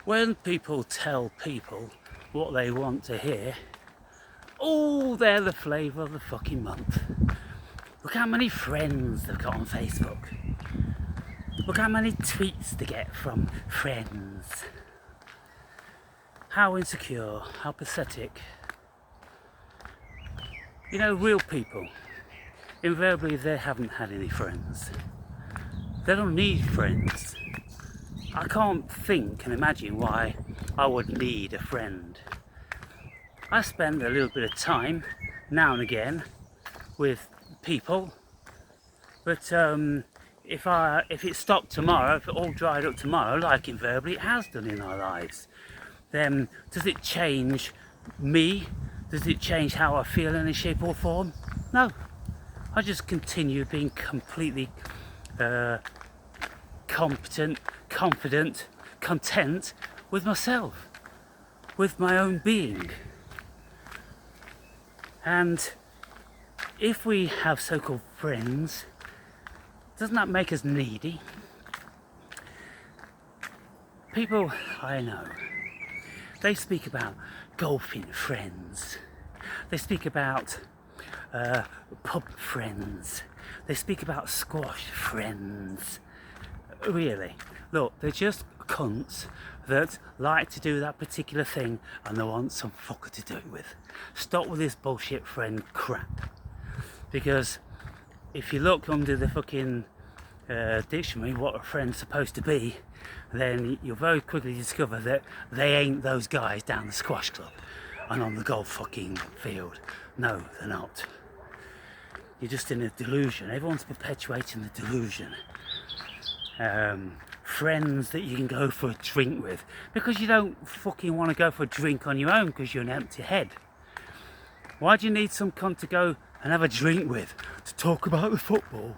When people tell people what they want to hear, oh, they're the flavour of the fucking month. Look how many friends they've got on Facebook. Look how many tweets they get from friends. How insecure, how pathetic. You know, real people, invariably they haven't had any friends. They don't need friends. I can't think and imagine why I would need a friend. I spend a little bit of time now and again with people, but if it stopped tomorrow, if it all dried up tomorrow, like invariably it has done in our lives, then does it change me? Does it change how I feel in any shape or form? No. I just continue being completely competent, confident, content with myself, with my own being. And if we have so-called friends, doesn't that make us needy? People I know, they speak about golfing friends, they speak about pub friends, they speak about squash friends. Really, look, they're just cunts that like to do that particular thing and they want some fucker to do it with. Stop with this bullshit friend crap, because if you look under the fucking dictionary what a friend's supposed to be, then you'll very quickly discover that they ain't those guys down the squash club and on the golf fucking field. No, they're not. You're just in a delusion. Everyone's perpetuating the delusion. Friends that you can go for a drink with, because you don't fucking want to go for a drink on your own because you're an empty head. Why do you need some cunt to go and have a drink with? To talk about the football?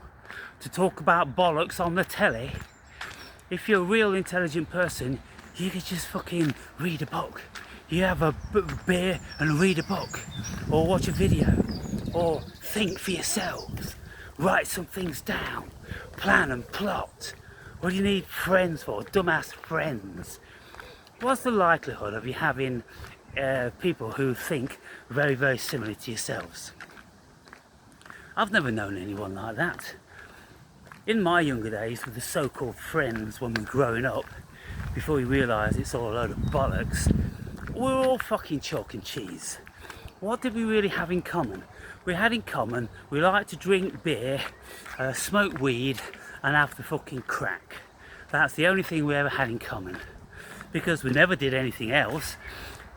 To talk about bollocks on the telly? If you're a real intelligent person, you could just fucking read a book. You have a beer and read a book, or watch a video, or think for yourselves. Write some things down, plan and plot. What do you need friends for? Dumbass friends. What's the likelihood of you having people who think very, very similarly to yourselves? I've never known anyone like that. In my younger days, with the so-called friends when we were growing up, before we realised it's all a load of bollocks, we were all fucking chalk and cheese. What did we really have in common? We had in common, we liked to drink beer, smoke weed, and have the fucking crack. That's the only thing we ever had in common. Because we never did anything else.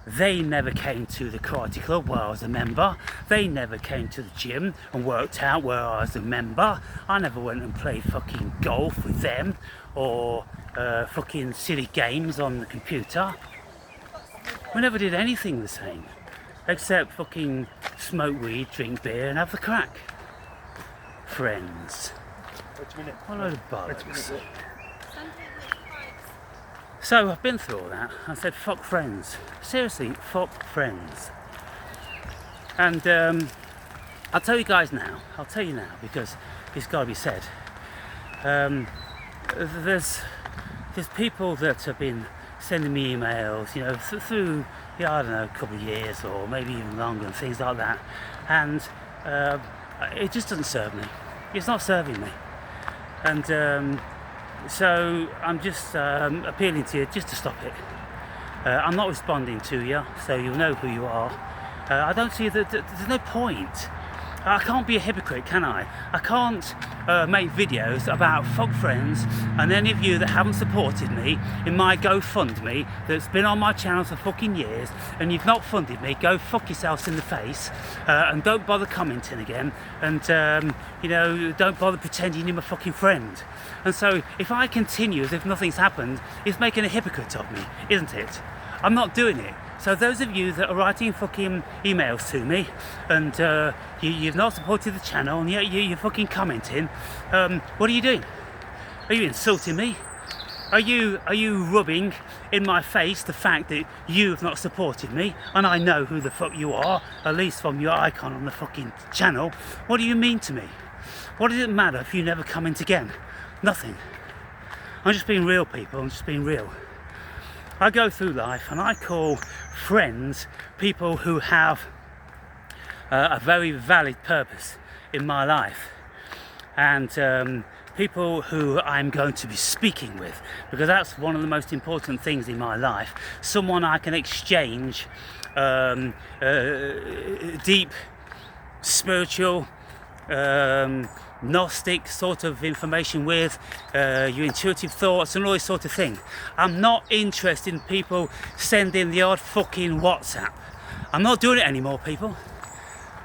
They never came to the karate club where I was a member. They never came to the gym and worked out where I was a member. I never went and played fucking golf with them, or fucking silly games on the computer. We never did anything the same, except fucking smoke weed, drink beer and have the crack. Friends. What a load of bollocks. So I've been through all that. I said fuck friends. Seriously, fuck friends. And I'll tell you guys now. I'll tell you now because it's got to be said. There's people that have been sending me emails, you know, through, I don't know, a couple of years or maybe even longer and things like that. And it just doesn't serve me. It's not serving me. And so I'm just appealing to you just to stop it. I'm not responding to you, so you'll know who you are. I don't see that there's no point. I can't be a hypocrite, can I? I can't make videos about fuck friends and any of you that haven't supported me in my GoFundMe that's been on my channel for fucking years, and you've not funded me. Go fuck yourselves in the face, and don't bother commenting again, and you know, don't bother pretending you're my fucking friend. And so if I continue as if nothing's happened, it's making a hypocrite of me, isn't it? I'm not doing it. So those of you that are writing fucking emails to me and you've not supported the channel and yet you're fucking commenting, what are you doing? Are you insulting me? Are you rubbing in my face the fact that you've not supported me and I know who the fuck you are, at least from your icon on the fucking channel? What do you mean to me? What does it matter if you never comment again? Nothing. I'm just being real, people. I'm just being real. I go through life and I call friends people who have a very valid purpose in my life, and people who I'm going to be speaking with, because that's one of the most important things in my life. Someone I can exchange deep spiritual, Gnostic sort of information with, your intuitive thoughts and all this sort of thing. I'm not interested in people sending the odd fucking WhatsApp. I'm not doing it anymore, people,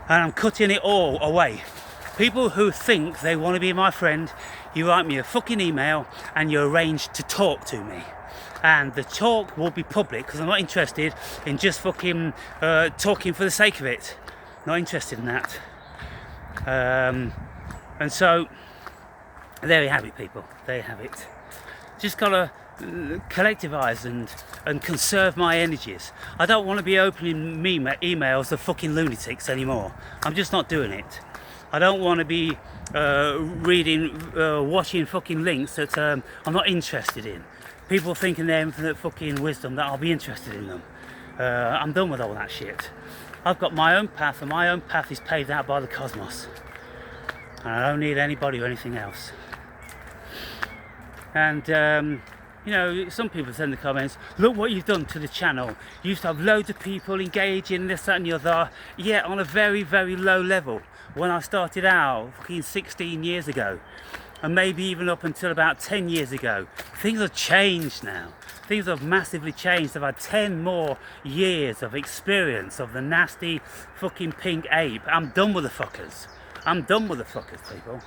and I'm cutting it all away. People who think they want to be my friend, you write me a fucking email and you arrange to talk to me. And the talk will be public, because I'm not interested in just fucking talking for the sake of it. Not interested in that. And so, there you have it, people. There you have it. Just gotta collectivise and conserve my energies. I don't want to be opening emails of fucking lunatics anymore. I'm just not doing it. I don't want to be watching fucking links that I'm not interested in. People thinking they're infinite fucking wisdom that I'll be interested in them. I'm done with all that shit. I've got my own path, and my own path is paved out by the cosmos. And I don't need anybody or anything else. And you know, some people send the comments, look what you've done to the channel. You used to have loads of people engaging this, that and the other. Yeah, on a very, very low level. When I started out, fucking 16 years ago, and maybe even up until about 10 years ago, things have changed now. Things have massively changed. I've had 10 more years of experience of the nasty fucking pink ape. I'm done with the fuckers. I'm done with the fuckers, people.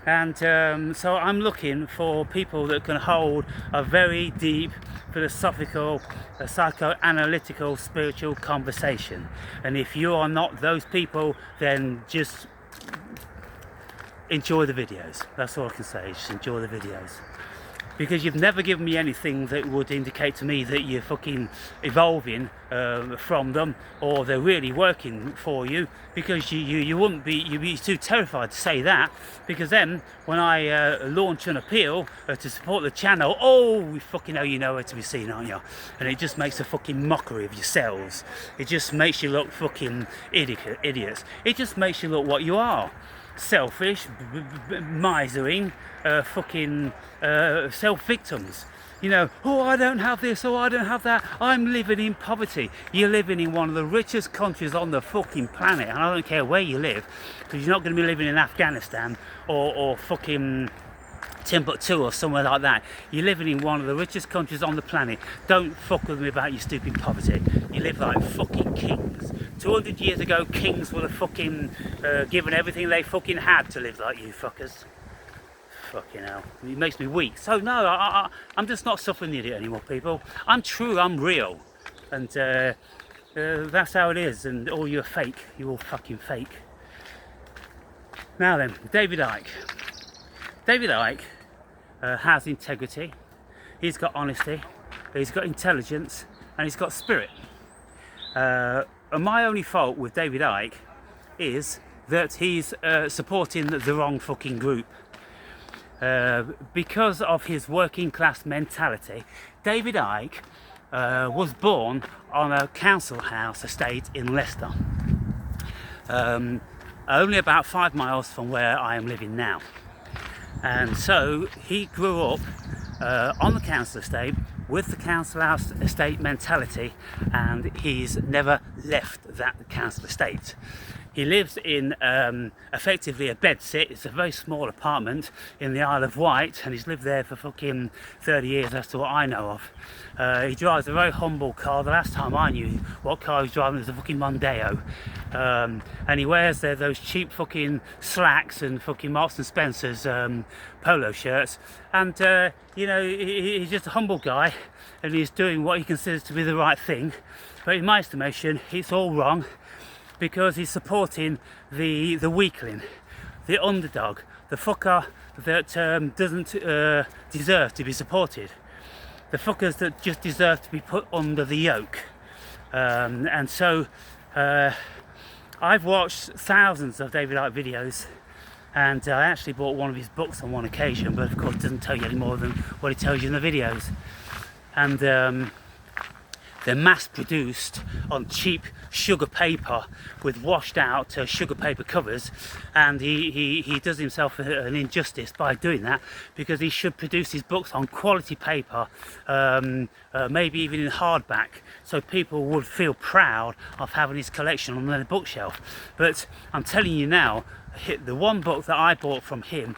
And so I'm looking for people that can hold a very deep, philosophical, psychoanalytical, spiritual conversation. And if you are not those people, then just enjoy the videos. That's all I can say. Just enjoy the videos. Because you've never given me anything that would indicate to me that you're fucking evolving from them, or they're really working for you, because you wouldn't be, you'd be too terrified to say that, because then when I launch an appeal to support the channel, oh, we fucking know you know where to be seen, aren't you? And it just makes a fucking mockery of yourselves. It just makes you look fucking idiots. It just makes you look what you are. Selfish, misering, fucking self-victims. You know, oh, I don't have this, oh, I don't have that, I'm living in poverty. You're living in one of the richest countries on the fucking planet, and I don't care where you live, because you're not going to be living in Afghanistan or fucking Timbuktu or somewhere like that. You're living in one of the richest countries on the planet. Don't fuck with me about your stupid poverty. You live like fucking kings. 200 years ago, kings were fucking given everything they fucking had to live like you fuckers. Fucking hell. It makes me weak. So no, I'm just not suffering the idiot anymore, people. I'm true, I'm real. And that's how it is. And all you're fake. You're all fucking fake. Now then, David Icke. David Icke has integrity, he's got honesty, he's got intelligence, and he's got spirit. And my only fault with David Icke is that he's supporting the wrong fucking group. Because of his working class mentality, David Icke was born on a council house estate in Leicester, only about 5 miles from where I am living now. And so he grew up on the council estate with the council house estate mentality, and he's never left that council estate. He lives in effectively a bedsit. It's a very small apartment in the Isle of Wight, and he's lived there for fucking 30 years, as to what I know of. He drives a very humble car. The last time I knew what car he was driving was a fucking Mondeo. And he wears those cheap fucking slacks and fucking Marks and Spencer's polo shirts. And, you know, he's just a humble guy, and he's doing what he considers to be the right thing. But in my estimation, it's all wrong, because he's supporting the weakling, the underdog, the fucker that doesn't deserve to be supported, the fuckers that just deserve to be put under the yoke. And so I've watched thousands of David Icke videos, and I actually bought one of his books on one occasion, but of course it doesn't tell you any more than what it tells you in the videos. and they're mass produced on cheap sugar paper with washed out sugar paper covers, and he does himself an injustice by doing that, because he should produce his books on quality paper, maybe even in hardback, so people would feel proud of having his collection on their bookshelf. But I'm telling you now, the one book that I bought from him,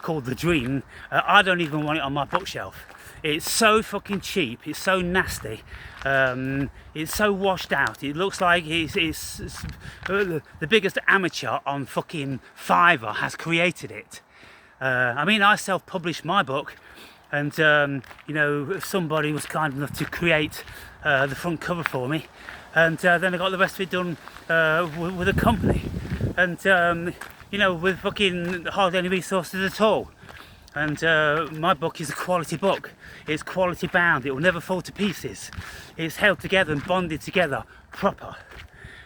called The Dream, I don't even want it on my bookshelf. It's so fucking cheap, it's so nasty, it's so washed out. It looks like it's the biggest amateur on fucking Fiverr has created it. I mean, I self-published my book, and you know, somebody was kind enough to create the front cover for me, and then I got the rest of it done with a company, and you know, with fucking hardly any resources at all. And my book is a quality book. It's quality bound. It will never fall to pieces. It's held together and bonded together proper.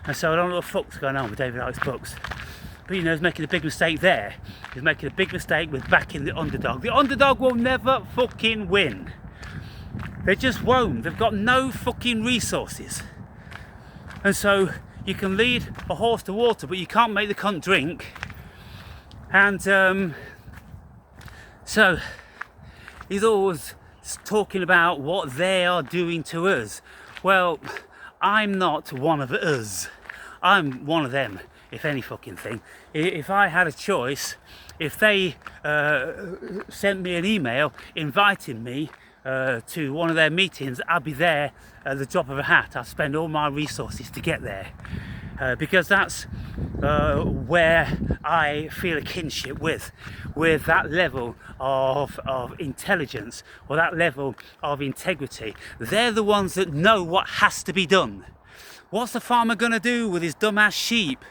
And so I don't know what the fuck's going on with David Icke's books. But you know, he's making a big mistake there. He's making a big mistake with backing the underdog. The underdog will never fucking win. They just won't. They've got no fucking resources. And so you can lead a horse to water, but you can't make the cunt drink. And so he's always talking about what they are doing to us. Well, I'm not one of us. I'm one of them, if any fucking thing. If I had a choice, if they sent me an email inviting me to one of their meetings, I'd be there at the drop of a hat. I'd spend all my resources to get there. Because that's where I feel a kinship with that level of intelligence, or that level of integrity. They're the ones that know what has to be done. What's the farmer gonna do with his dumbass sheep?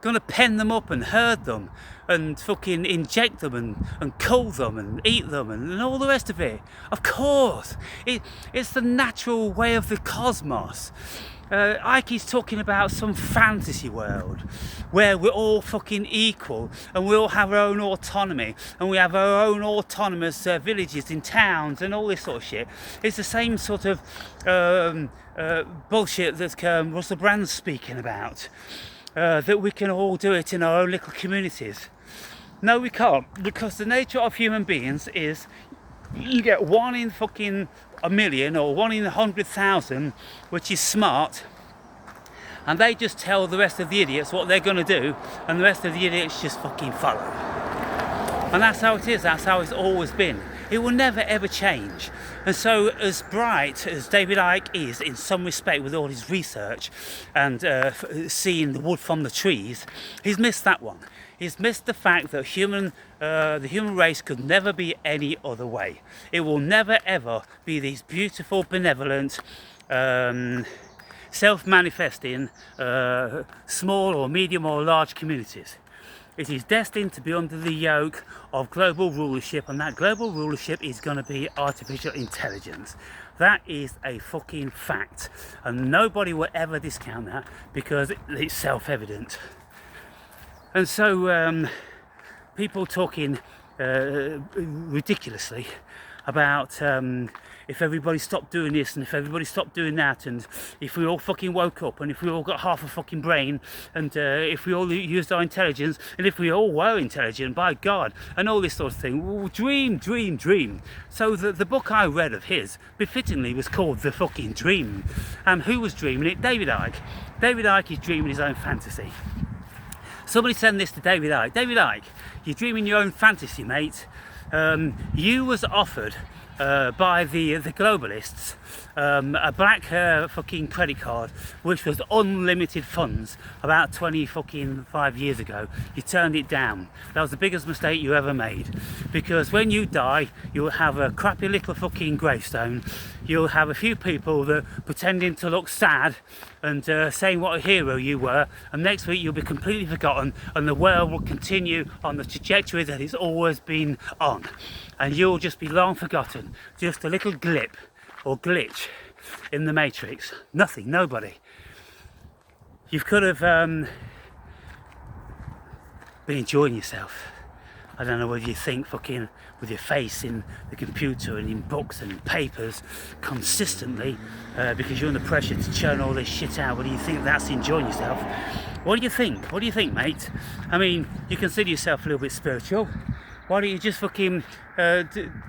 Gonna pen them up and herd them and fucking inject them and cull them and eat them and all the rest of it? Of course, it's the natural way of the cosmos. Ike's talking about some fantasy world where we're all fucking equal and we all have our own autonomy and we have our own autonomous villages and towns and all this sort of shit. It's the same sort of bullshit that Russell Brand's speaking about, that we can all do it in our own little communities. No, we can't, because the nature of human beings is you get one in fucking a million or one in 100,000 which is smart, and they just tell the rest of the idiots what they're going to do, and the rest of the idiots just fucking follow. And that's how it is, that's how it's always been. It will never ever change. And so as bright as David Icke is in some respect with all his research and seeing the wood from the trees, he's missed that one. He's missed the fact that the human race could never be any other way. It will never ever be these beautiful, benevolent, self-manifesting, small or medium or large communities. It is destined to be under the yoke of global rulership, and that global rulership is going to be artificial intelligence. That is a fucking fact, and nobody will ever discount that because it's self-evident. And so people talking ridiculously about if everybody stopped doing this and if everybody stopped doing that, and if we all fucking woke up and if we all got half a fucking brain, and if we all used our intelligence, and if we all were intelligent, by God, and all this sort of thing. Well, dream. So the book I read of his, befittingly, was called The Fucking Dream. And who was dreaming it? David Icke. David Icke is dreaming his own fantasy. Somebody send this to David Icke. David Icke, you're dreaming your own fantasy, mate. You was offered by the globalists a black fucking credit card which was unlimited funds about 25 years ago. You turned it down. That was the biggest mistake you ever made, because when you die you'll have a crappy little fucking gravestone. You'll have a few people that pretending to look sad and saying what a hero you were, and next week you'll be completely forgotten and the world will continue on the trajectory that it's always been on, and you'll just be long forgotten, just a little glip or glitch in the matrix. Nothing, nobody. You could have been enjoying yourself. I don't know whether you think fucking with your face in the computer and in books and in papers consistently because you're under pressure to churn all this shit out. Whether you think that's enjoying yourself? What do you think? What do you think, mate? I mean, you consider yourself a little bit spiritual. Why don't you just fucking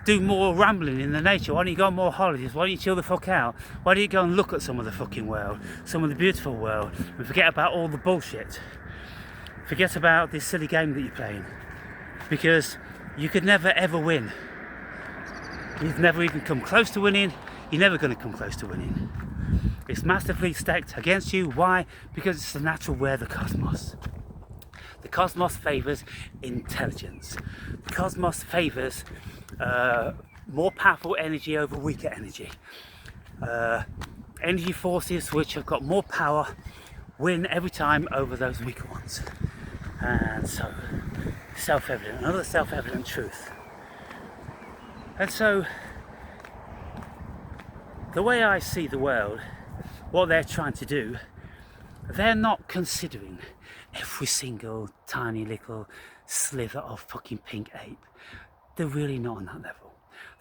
do more rambling in the nature? Why don't you go on more holidays? Why don't you chill the fuck out? Why don't you go and look at some of the fucking world, some of the beautiful world, and forget about all the bullshit? Forget about this silly game that you're playing, because you could never ever win. You've never even come close to winning. You're never going to come close to winning. It's massively stacked against you. Why? Because it's the natural way of the cosmos. The cosmos favours intelligence. The cosmos favours more powerful energy over weaker energy. Energy forces which have got more power win every time over those weaker ones. And so, self-evident, another self-evident truth. And so, the way I see the world, what they're trying to do, they're not considering every single tiny little sliver of fucking pink ape. They're really not on that level.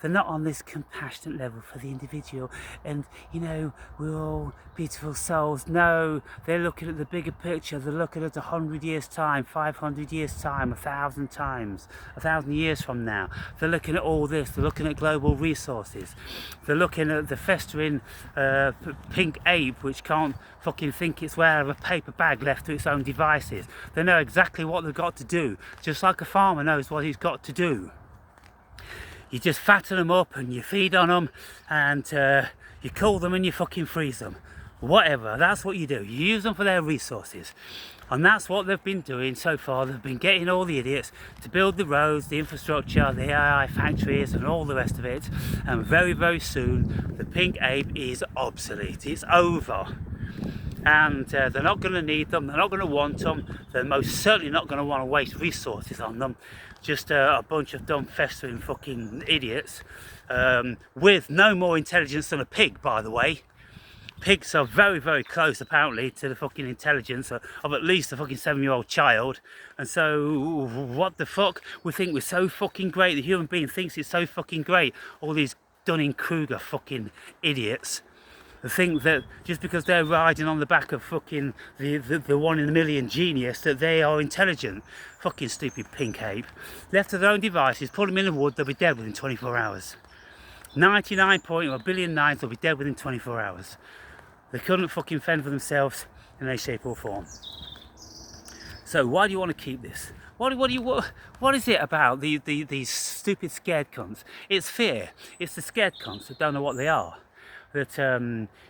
They're not on this compassionate level for the individual and, you know, we're all beautiful souls. No, they're looking at the bigger picture. They're looking at 100 years time, 500 years time, 1,000 times, 1,000 years from now. They're looking at all this. They're looking at global resources. They're looking at the festering pink ape which can't fucking think its way out of a paper bag left to its own devices. They know exactly what they've got to do, just like a farmer knows what he's got to do. You just fatten them up and you feed on them and you cool them and you fucking freeze them. Whatever, that's what you do. You use them for their resources. And that's what they've been doing so far. They've been getting all the idiots to build the roads, the infrastructure, the AI factories and all the rest of it. And very, very soon, the pink ape is obsolete. It's over. And they're not going to need them, they're not going to want them, they're most certainly not going to want to waste resources on them. Just a bunch of dumb festering fucking idiots with no more intelligence than a pig, by the way. Pigs are very, very close apparently to the fucking intelligence of at least a fucking 7-year-old child. And so what the fuck? We think we're so fucking great, the human being thinks it's so fucking great. All these Dunning-Kruger fucking idiots think that just because they're riding on the back of fucking the 1 in a million genius that they are intelligent. Fucking stupid pink ape. Left to their own devices, put them in the wood, they'll be dead within 24 hours. 99.1 billion nines will be dead within 24 hours. They couldn't fucking fend for themselves in any shape or form. So why do you want to keep this? What is it about these stupid scared cunts? It's fear. It's the scared cunts that don't know what they are. That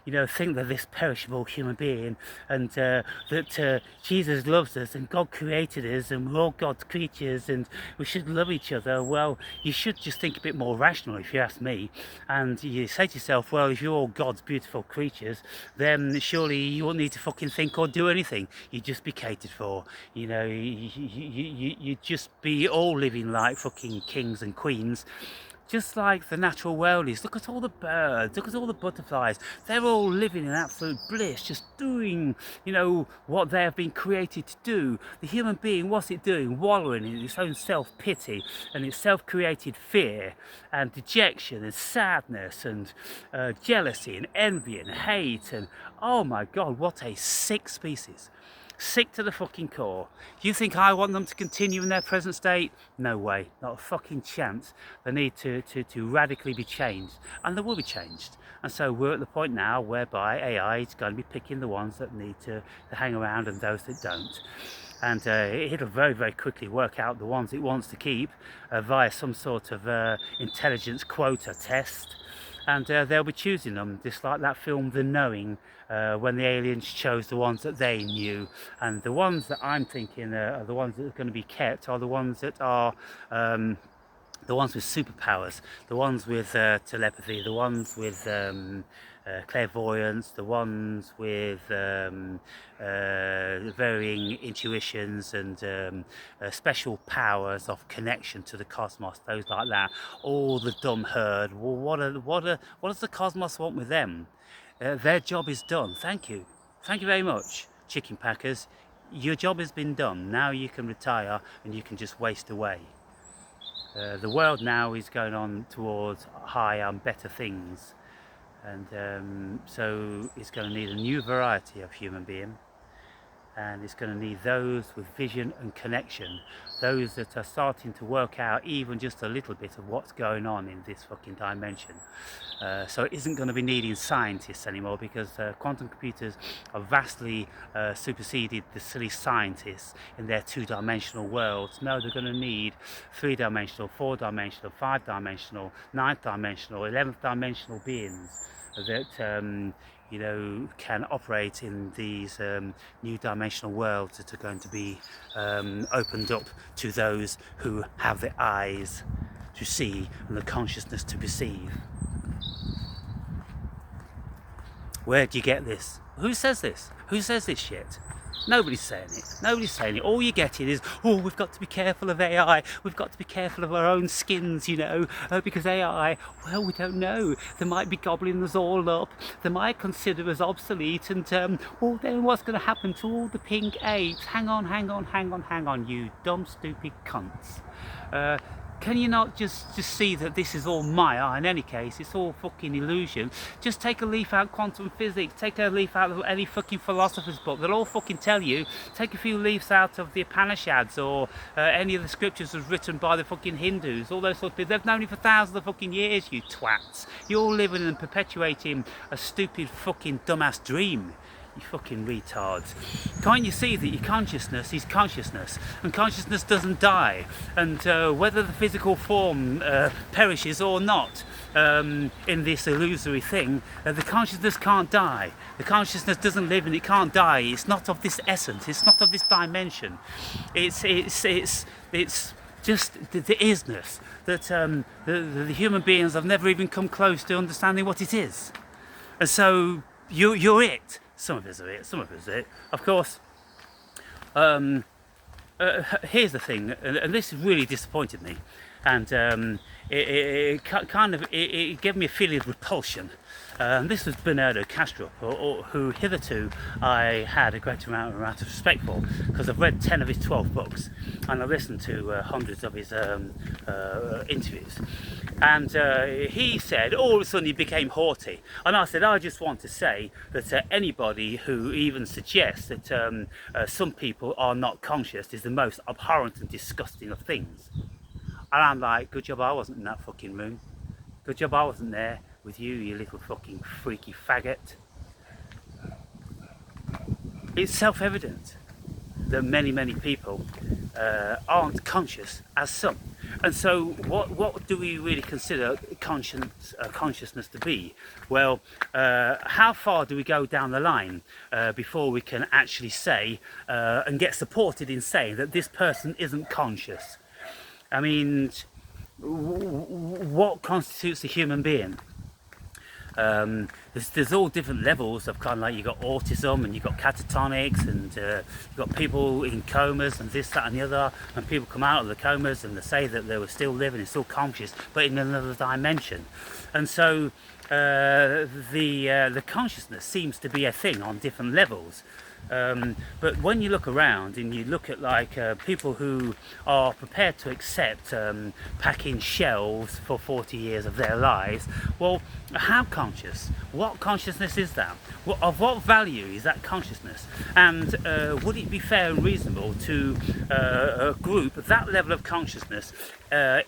you know, think that this perishable human being and that Jesus loves us and God created us and we're all God's creatures and we should love each other. Well, you should just think a bit more rational if you ask me, and you say to yourself, well, if you're all God's beautiful creatures, then surely you won't need to fucking think or do anything. You'd just be catered for, you know, you'd just be all living like fucking kings and queens. Just like the natural world is. Look at all the birds, look at all the butterflies. They're all living in absolute bliss, just doing, you know, what they have been created to do. The human being, what's it doing? Wallowing in its own self-pity and its self-created fear and dejection and sadness and jealousy and envy and hate and, oh my God, what a sick species. Sick to the fucking core. Do you think I want them to continue in their present state? No way, not a fucking chance. They need to radically be changed, and they will be changed. And so we're at the point now whereby AI is going to be picking the ones that need to hang around and those that don't. And it'll very, very quickly work out the ones it wants to keep via some sort of intelligence quota test. And they'll be choosing them, just like that film The Knowing, when the aliens chose the ones that they knew. And the ones that I'm thinking are the ones that are going to be kept are the ones that are the ones with superpowers, the ones with telepathy, the ones with clairvoyance, the ones with varying intuitions and special powers of connection to the cosmos, those like that. All the dumb herd. Well, what does the cosmos want with them? Their job is done. Thank you very much, chicken packers. Your job has been done. Now you can retire and you can just waste away. The world now is going on towards higher and better things, and so it's going to need a new variety of human being, and it's going to need those with vision and connection, those that are starting to work out even just a little bit of what's going on in this fucking dimension. So it isn't going to be needing scientists anymore, because quantum computers have vastly superseded the silly scientists in their two-dimensional worlds. No, they're going to need three-dimensional, four-dimensional, five-dimensional, ninth-dimensional, 11th-dimensional beings that you know, can operate in these new dimensional worlds that are going to be opened up to those who have the eyes to see and the consciousness to perceive. Where do you get this? Who says this? Who says this shit? Nobody's saying it. Nobody's saying it. All you're getting is, oh, we've got to be careful of AI. We've got to be careful of our own skins, you know, because AI, well, we don't know. They might be gobbling us all up. They might consider us obsolete. And, well, then what's going to happen to all the pink apes? Hang on, you dumb, stupid cunts. Can you not just see that this is all Maya? In any case, it's all fucking illusion. Just take a leaf out of quantum physics, take a leaf out of any fucking philosopher's book. They'll all fucking tell you. Take a few leaves out of the Upanishads or any of the scriptures was written by the fucking Hindus, all those sorts of people. They've known it for thousands of fucking years, you twats. You're all living and perpetuating a stupid fucking dumbass dream. You fucking retards. Can't you see that your consciousness is consciousness, and consciousness doesn't die, and whether the physical form perishes or not in this illusory thing, the consciousness can't die. The consciousness doesn't live and it can't die. It's not of this essence, it's not of this dimension. It's just the isness that the human beings have never even come close to understanding what it is. And so you're it. Some of us are it, some of us are it. Of course, here's the thing, and this really disappointed me, and it gave me a feeling of repulsion. This was Bernardo Kastrup, who hitherto I had a great amount of respect for, because I've read 10 of his 12 books, and I've listened to hundreds of his interviews. And he said, all of a sudden he became haughty. And I said, I just want to say that anybody who even suggests that some people are not conscious is the most abhorrent and disgusting of things. And I'm like, good job I wasn't in that fucking room. Good job I wasn't there with you, you little fucking freaky faggot. It's self-evident that many people aren't conscious as some. And so what do we really consider consciousness to be? Well, how far do we go down the line before we can actually say and get supported in saying that this person isn't conscious? I mean, what constitutes a human being? There's all different levels of kind of like, you've got autism and you've got catatonics and you've got people in comas and this, that and the other, and people come out of the comas and they say that they were still living and still conscious but in another dimension. And so the consciousness seems to be a thing on different levels. But when you look around and you look at like people who are prepared to accept packing shelves for 40 years of their lives, well, how conscious? What consciousness is that? Of what value is that consciousness? And would it be fair and reasonable to group that level of consciousness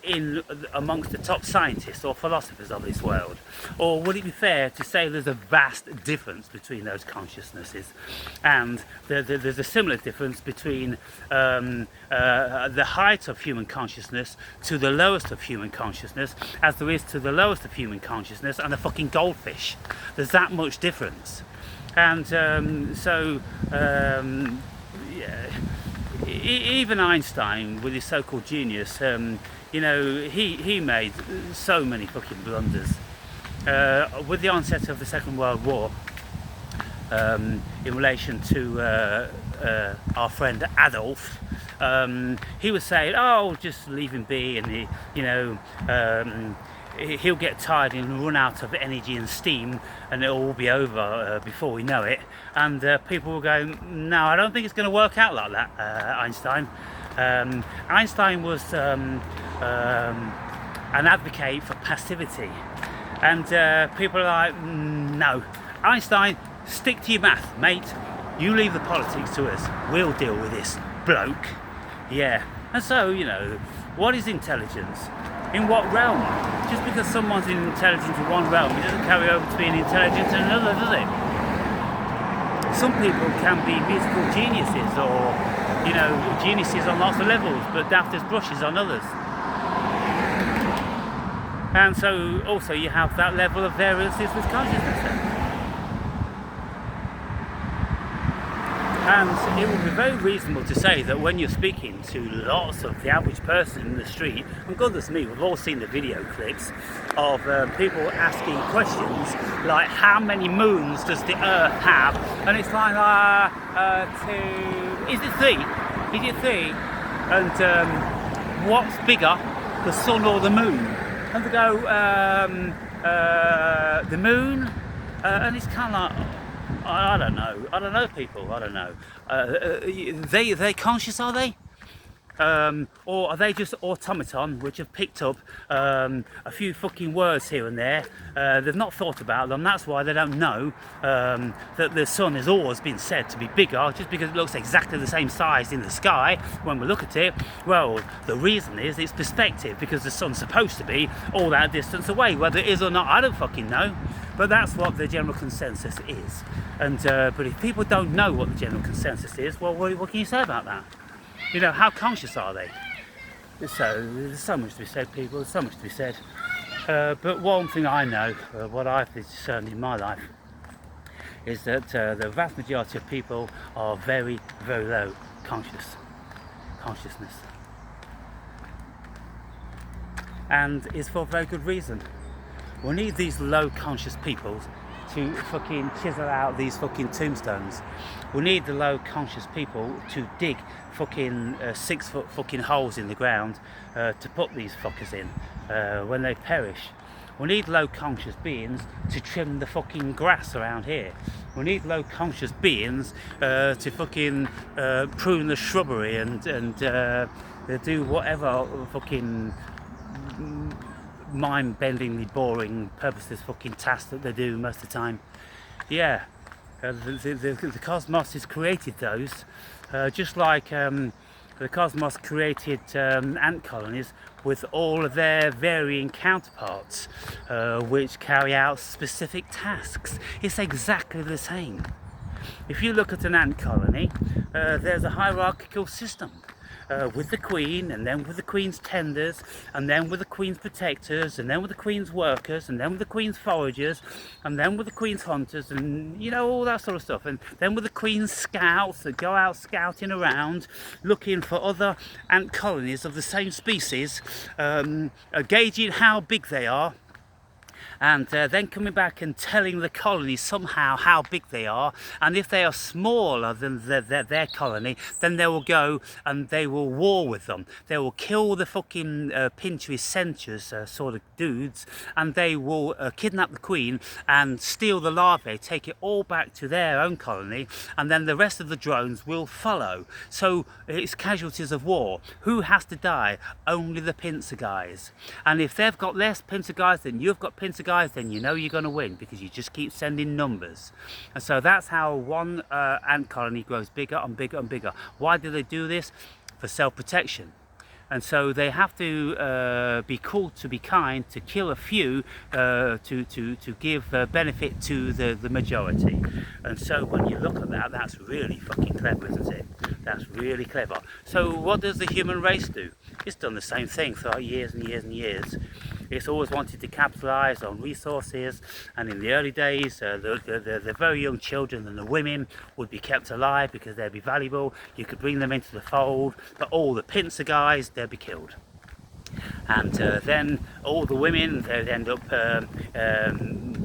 in amongst the top scientists or philosophers of this world? Or would it be fair to say there's a vast difference between those consciousnesses, and there's a similar difference between the height of human consciousness to the lowest of human consciousness as there is to the lowest of human consciousness and a fucking goldfish? There's that much difference. And yeah, even Einstein, with his so-called genius, you know, he made so many fucking blunders. With the onset of the Second World War, in relation to our friend Adolf, he was saying, oh, just leave him be, and he, you know, he'll get tired and run out of energy and steam and it'll all be over before we know it. And people were going, no, I don't think it's going to work out like that, Einstein. Einstein was and advocate for passivity. And people are like, no, Einstein, stick to your math, mate. You leave the politics to us. We'll deal with this bloke. Yeah. And so, you know, what is intelligence? In what realm? Just because someone's intelligent in one realm, it doesn't carry over to being intelligent in another, does it? Some people can be musical geniuses, or, you know, geniuses on lots of levels, but daft as brushes on others. And so also you have that level of variances with consciousness then. And it would be very reasonable to say that when you're speaking to lots of the average person in the street, and goodness me, we've all seen the video clips of people asking questions like, how many moons does the Earth have? And it's like, is it three? Is it three? And what's bigger, the sun or the moon? And they go, the moon? And it's kind of like, I don't know, people, I don't know. They conscious, are they? Or are they just automaton which have picked up a few fucking words here and there? They've not thought about them, that's why they don't know that the sun has always been said to be bigger, just because it looks exactly the same size in the sky when we look at it. Well, the reason is it's perspective, because the sun's supposed to be all that distance away. Whether it is or not, I don't fucking know, but that's what the general consensus is. And but if people don't know what the general consensus is, well, what can you say about that? You know, how conscious are they? So there's so much to be said, people. There's so much to be said. But one thing I know, what I've discerned in my life, is that the vast majority of people are very, very low consciousness, and it's for a very good reason. We need these low conscious people to fucking chisel out these fucking tombstones. We need the low conscious people to dig fucking 6 foot fucking holes in the ground to put these fuckers in when they perish. We need low conscious beings to trim the fucking grass around here. We need low conscious beings to fucking prune the shrubbery and do whatever fucking mind-bendingly boring, purposeless fucking task that they do most of the time. Yeah, the cosmos has created those, just like the cosmos created ant colonies with all of their varying counterparts, which carry out specific tasks. It's exactly the same. If you look at an ant colony, there's a hierarchical system. With the queen, and then with the queen's tenders, and then with the queen's protectors, and then with the queen's workers, and then with the queen's foragers, and then with the queen's hunters, and you know, all that sort of stuff. And then with the queen's scouts that go out scouting around looking for other ant colonies of the same species, gauging how big they are, and then coming back and telling the colony somehow how big they are, and if they are smaller than their colony, then they will go and they will war with them. They will kill the fucking Pinterest censures sort of dudes, and they will kidnap the queen and steal the larvae, take it all back to their own colony, and then the rest of the drones will follow. So it's casualties of war. Who has to die? Only the pincer guys. And if they've got less pincer guys than you've got pincer guys, then you know you're going to win, because you just keep sending numbers. And so that's how one ant colony grows bigger and bigger and bigger. Why do they do this? For self-protection. And so they have to be cool, to be kind, to kill a few, to give benefit to the majority. And so when you look at that, that's really fucking clever, isn't it? That's really clever. So what does the human race do? It's done the same thing for years and years and years. It's always wanted to capitalise on resources, and in the early days the very young children and the women would be kept alive because they'd be valuable. You could bring them into the fold, but all the pincer guys, they'd be killed. And then all the women, they'd end up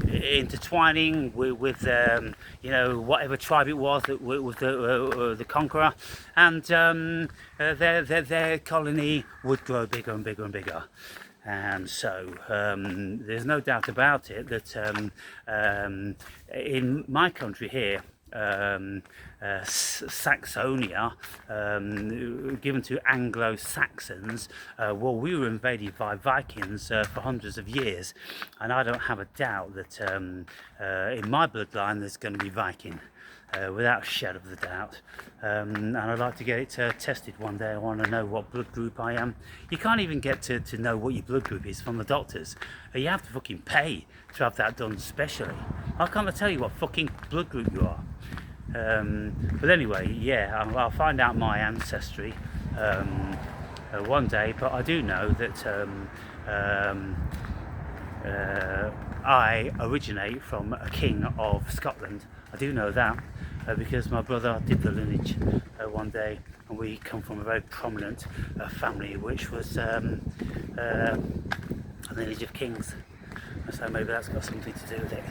intertwining with you know, whatever tribe it was that was the conqueror, and their colony would grow bigger and bigger and bigger. And so there's no doubt about it that in my country here, Saxonia, given to Anglo-Saxons. Well, we were invaded by Vikings for hundreds of years, and I don't have a doubt that in my bloodline there's going to be Viking. Without a shadow of the doubt, and I'd like to get it tested one day. I want to know what blood group I am. You can't even get to know what your blood group is from the doctors. You have to fucking pay to have that done specially. I can't tell you what fucking blood group you are. But anyway, yeah, I'll find out my ancestry one day, but I do know that I originate from a king of Scotland. I do know that because my brother did the lineage one day, and we come from a very prominent family which was a lineage of kings, so maybe that's got something to do with it.